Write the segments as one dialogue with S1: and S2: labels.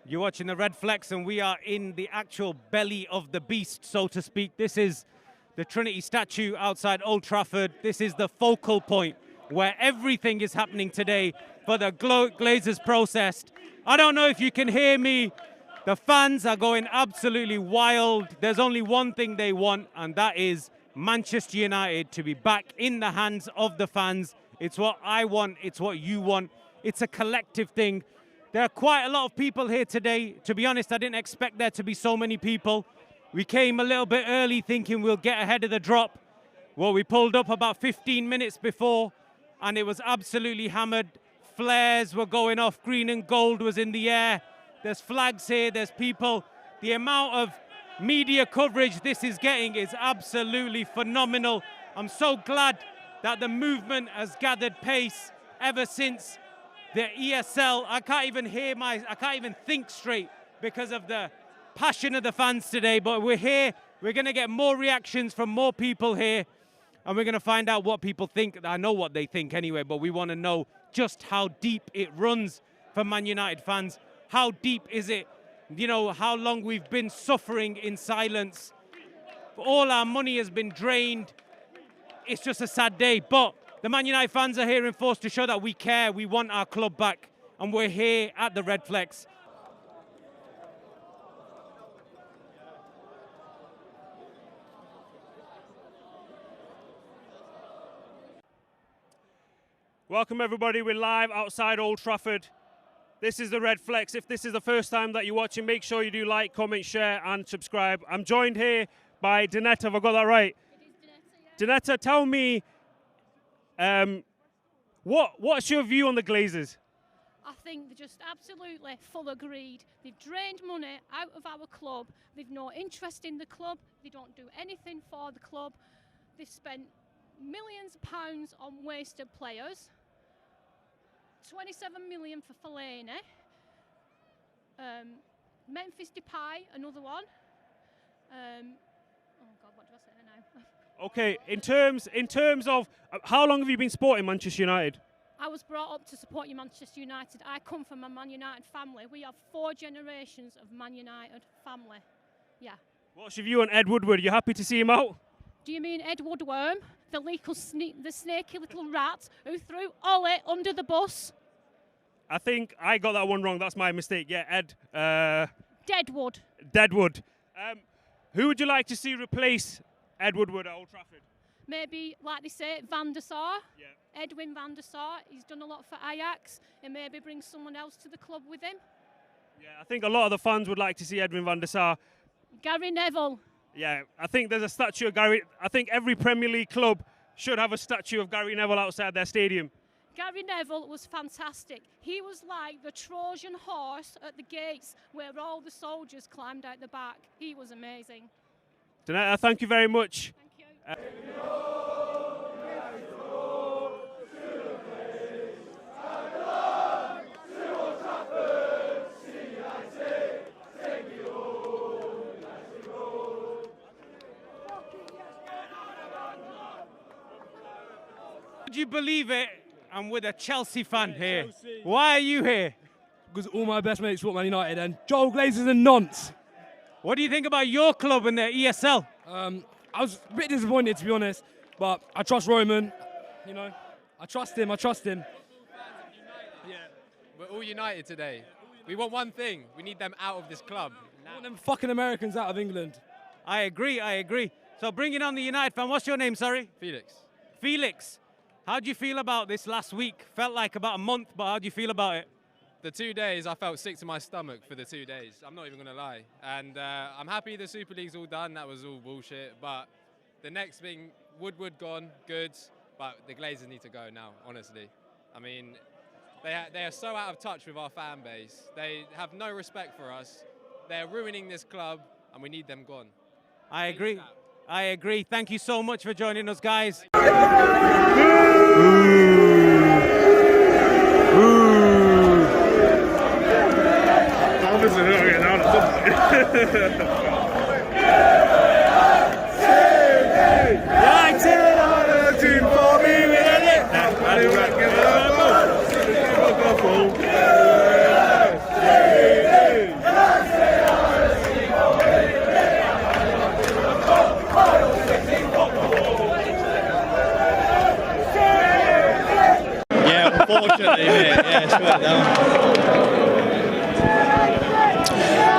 S1: You're watching the RedFlex, and we are in the actual belly of the beast, so to speak. This is the Trinity statue outside Old Trafford. This is the focal point where everything is happening today for the Glazers process. I don't know if you can hear me. The fans are going absolutely wild. There's only one thing they want, and that is Manchester United to be back in the hands of the fans. It's what I want. It's what you want. It's a collective thing. There are quite a lot of people here today. To be honest, I didn't expect there to be so many people. We came a little bit early thinking we'll get ahead of the drop. Well, we pulled up about 15 minutes before, and it was absolutely hammered. Flares were going off. Green and gold was in the air. There's flags here. There's people. The amount of media coverage this is getting is absolutely phenomenal. I'm so glad that the movement has gathered pace ever since the ESL. I can't even think straight because of the passion of the fans today, but we're here. We're going to get more reactions from more people here, and we're going to find out what people think. I know what they think anyway, but we want to know just how deep it runs for Man United fans. How deep is it? You know, how long we've been suffering in silence. All our money has been drained. It's just a sad day, but the Man United fans are here in force to show that we care. We want our club back, and we're here at the RedFlex.
S2: Welcome everybody, we're live outside Old Trafford. This is the RedFlex. If this is the first time that you're watching, make sure you do like, comment, share and subscribe. I'm joined here by Danetta, have I got that right?
S3: It is Danetta, yeah.
S2: Danetta, tell me, what's your view on the Glazers?
S3: I think they're just absolutely full of greed. They've drained money out of our club. They've no interest in the club. They don't do anything for the club. They've spent millions of pounds on wasted players. 27 million for Fellaini. Memphis Depay, another one. Oh God, what do I say now?
S2: Okay, in terms of how long have you been supporting Manchester United?
S3: I was brought up to support Manchester United. I come from a Man United family. We have 4 generations of Man United family. Yeah.
S2: What's your view on Ed Woodward? You happy to see him out?
S3: Do you mean Ed Woodworm, the snaky little rat who threw Ollie under the bus?
S2: I think I got that one wrong. That's my mistake. Yeah, Ed.
S3: Deadwood.
S2: Deadwood. Who would you like to see replace Ed Woodward at Old Trafford?
S3: Maybe, like they say, Van der Sar.
S2: Yeah.
S3: Edwin Van der Sar. He's done a lot for Ajax, and maybe bring someone else to the club with him.
S2: Yeah, I think a lot of the fans would like to see Edwin van der Sar.
S3: Gary Neville.
S2: Yeah, I think there's a statue of Gary. I think every Premier League club should have a statue of Gary Neville outside their stadium.
S3: Gary Neville was fantastic. He was like the Trojan horse at the gates where all the soldiers climbed out the back. He was amazing.
S2: Danetta, thank you very much.
S3: Thank you.
S1: Would you believe it? I'm with a Chelsea fan here. Chelsea. Why are you here?
S4: Because all my best mates support Man United, and Joel Glazer's a nonce.
S1: What do you think about your club in the ESL?
S4: I was a bit disappointed, to be honest, but I trust Roman. You know, I trust him.
S5: Yeah, we're all united today. We want one thing. We need them out of this club.
S4: I want them fucking Americans out of England.
S1: I agree. So bringing on the United fan, what's your name, sorry? Felix. How do you feel about this last week? Felt like about a month, but how do you feel about it?
S5: The 2 days, I felt sick to my stomach for the 2 days. I'm not even going to lie. And I'm happy the Super League's all done. That was all bullshit. But the next thing, Woodward gone, good. But the Glazers need to go now, honestly. I mean, they are so out of touch with our fan base. They have no respect for us. They're ruining this club, and we need them gone.
S1: I agree. Thank you so much for joining us, guys.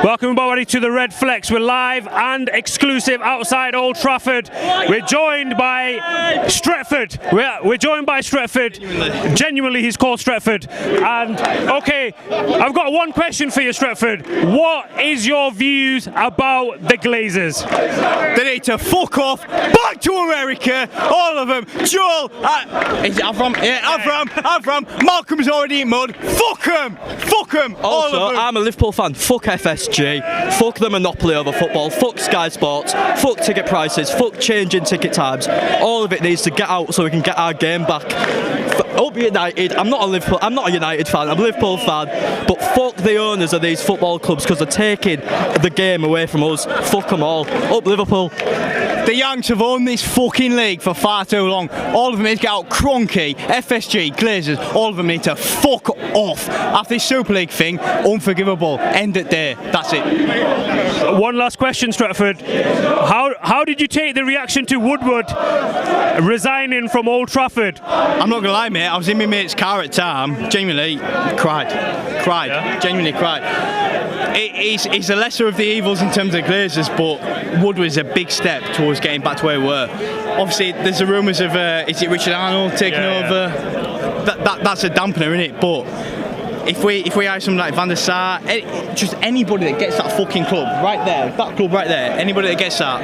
S2: Welcome everybody to the RedFlex. We're live and exclusive outside Old Trafford. We're joined by Stretford. We're joined by Stretford. Genuinely, he's called Stretford. And okay, I've got one question for you, Stretford. What is your views about the Glazers?
S6: They need to fuck off. Back to America. All of them. Joel. Is it Avram? Yeah, Avram. Malcolm's already in mud. Fuck them. Fuck them. All
S7: Also,
S6: of them.
S7: I'm a Liverpool fan. Fuck FSG. Fuck the monopoly over football. Fuck Sky Sports. Fuck ticket prices. Fuck changing ticket times. All of it needs to get out so we can get our game back. Up United. I'm not a United fan. I'm a Liverpool fan. But fuck the owners of these football clubs because they're taking the game away from us. Fuck them all. Up Liverpool.
S6: The Yanks have owned this fucking league for far too long. All of them need to get out. Cronky, FSG, Glazers, all of them need to fuck off. After this Super League thing, unforgivable. End it there. That's it.
S2: One last question, Stratford. How did you take the reaction to Woodward resigning from Old Trafford?
S6: I'm not gonna lie, mate. I was in my mate's car at the time. Genuinely cried.
S2: Yeah?
S6: Genuinely cried. It's a lesser of the evils in terms of Glazers, but Woodward is a big step towards getting back to where we were. Obviously, there's the rumours of is it Richard Arnold taking over? That's a dampener, isn't it? But if we hire someone like Van der Sar, just anybody that gets that fucking club right there, that club right there, anybody that gets that,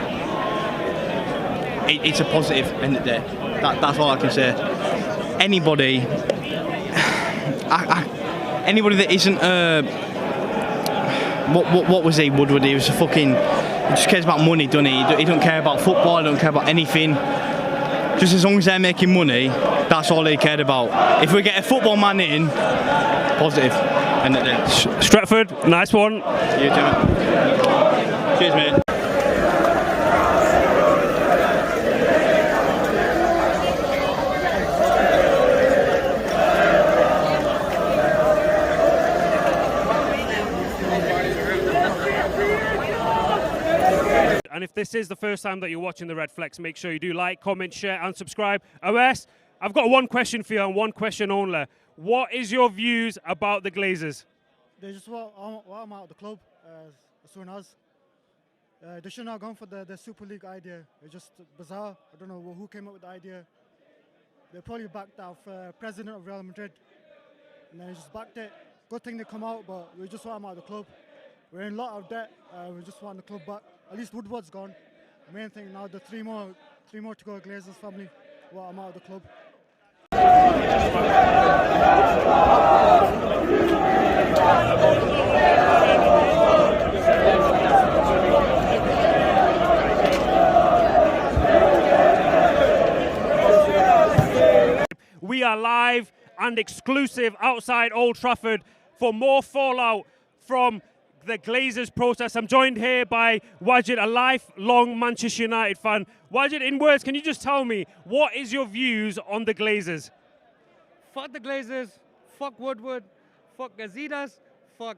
S6: it's a positive end of the day. That's all I can say. Anybody that isn't what was he, Woodward? He was a fucking, he just cares about money, doesn't he? He don't care about football, he don't care about anything. Just as long as they're making money, that's all he cared about. If we get a football man in, positive. And
S2: Stratford, nice one.
S6: You too, mate. Cheers, mate.
S2: And if this is the first time that you're watching the RedFlex, make sure you do like, comment, share, and subscribe. OS, I've got one question for you and one question only. What is your views about the Glazers?
S8: They just want I'm out of the club as soon as. They should not have gone for the Super League idea. It's just bizarre. I don't know who came up with the idea. They probably backed off president of Real Madrid. And then they just backed it. Good thing they come out, but we just want them out of the club. We're in a lot of debt. We just want the club back. At least Woodward's gone. The main thing now, the three more to go, Glazers family. Well, I'm out of the club.
S2: We are live and exclusive outside Old Trafford for more fallout from the Glazers protest. I'm joined here by Wajid, a lifelong Manchester United fan. Wajid, in words, can you just tell me, what is your views on the Glazers?
S9: Fuck the Glazers, fuck Woodward, fuck Gazidas, fuck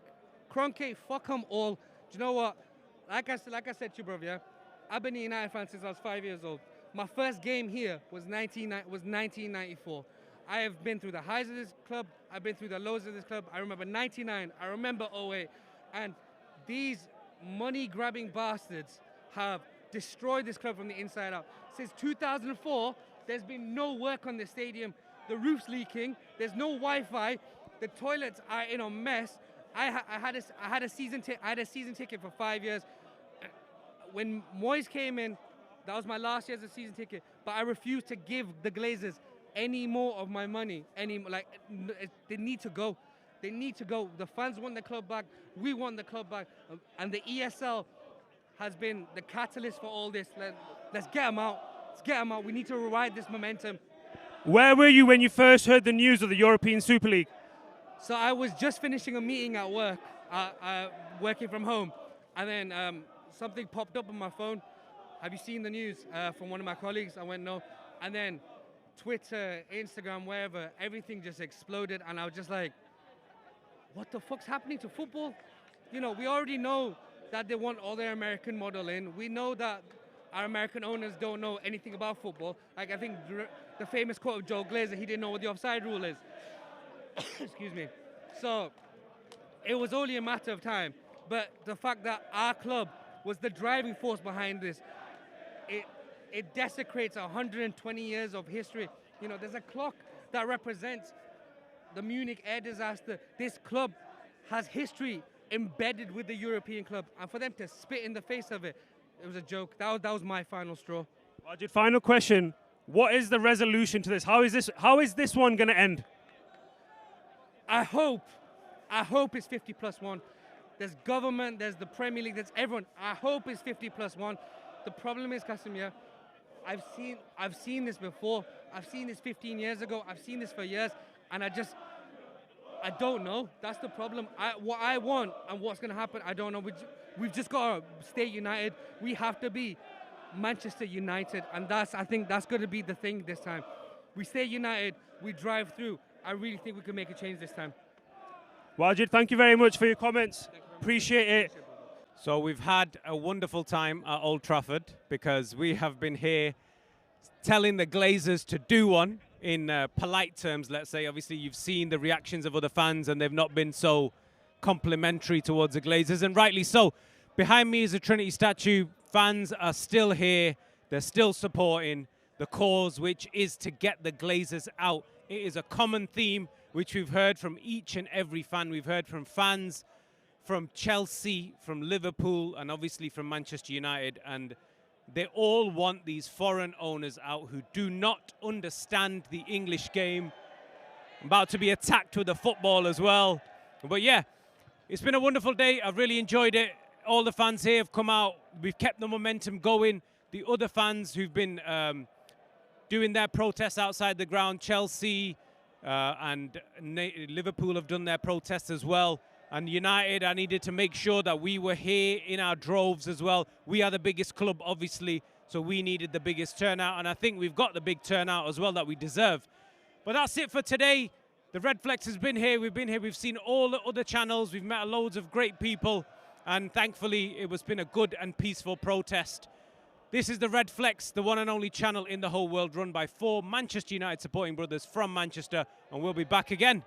S9: Kroenke, fuck them all. Do you know what? Like I said to you, bro, yeah? I've been a United fan since I was 5 years old. My first game here was 1994. I have been through the highs of this club. I've been through the lows of this club. I remember 99. I remember 08. And these money-grabbing bastards have destroyed this club from the inside out. Since 2004, there's been no work on the stadium. The roof's leaking. There's no Wi-Fi. The toilets are in a mess. I had a season ticket for 5 years. When Moyes came in, that was my last year as a season ticket. But I refused to give the Glazers any more of my money. They need to go. They need to go. The fans want the club back. We want the club back. And the ESL has been the catalyst for all this. Let's get them out. Let's get them out. We need to ride this momentum.
S2: Where were you when you first heard the news of the European Super League?
S9: So I was just finishing a meeting at work, working from home. And then something popped up on my phone. Have you seen the news from one of my colleagues? I went, no. And then Twitter, Instagram, wherever, everything just exploded. And I was just like, what the fuck's happening to football? You know, we already know that they want all their American model in. We know that our American owners don't know anything about football. Like, I think the famous quote of Joe Glazer, he didn't know what the offside rule is. Excuse me. So it was only a matter of time. But the fact that our club was the driving force behind this, it desecrates 120 years of history. You know, there's a clock that represents the Munich air disaster. This club has history embedded with the European club, and for them to spit in the face of it, it was a joke. That was my final straw.
S2: Wajid, final question. What is the resolution to this? How is this one going to end?
S9: I hope it's 50+1. There's government, there's the Premier League, there's everyone. I hope it's 50+1. The problem is, Qasim, yeah, I've seen this before. I've seen this 15 years ago. I've seen this for years, and I don't know. That's the problem. What I want and what's going to happen, I don't know. We've just got to stay united. We have to be Manchester United, and I think that's going to be the thing this time. We stay united. We drive through. I really think we can make a change this time.
S2: Wajid, thank you very much for your comments. Appreciate it.
S1: So we've had a wonderful time at Old Trafford because we have been here telling the Glazers to do one in polite terms, let's say. Obviously, you've seen the reactions of other fans and they've not been so complimentary towards the Glazers, and rightly so. Behind me is a Trinity statue. Fans are still here. They're still supporting the cause, which is to get the Glazers out. It is a common theme which we've heard from each and every fan. We've heard from fans from Chelsea, from Liverpool, and obviously from Manchester United. And they all want these foreign owners out who do not understand the English game. I'm about to be attacked with a football as well. But yeah, it's been a wonderful day. I've really enjoyed it. All the fans here have come out. We've kept the momentum going. The other fans who've been doing their protests outside the ground, Chelsea and Liverpool have done their protests as well. And United, I needed to make sure that we were here in our droves as well. We are the biggest club, obviously, so we needed the biggest turnout. And I think we've got the big turnout as well that we deserve. But that's it for today. The RedFlex has been here. We've been here. We've seen all the other channels. We've met loads of great people. And thankfully, it has been a good and peaceful protest. This is the RedFlex, the one and only channel in the whole world run by 4 Manchester United supporting brothers from Manchester. And we'll be back again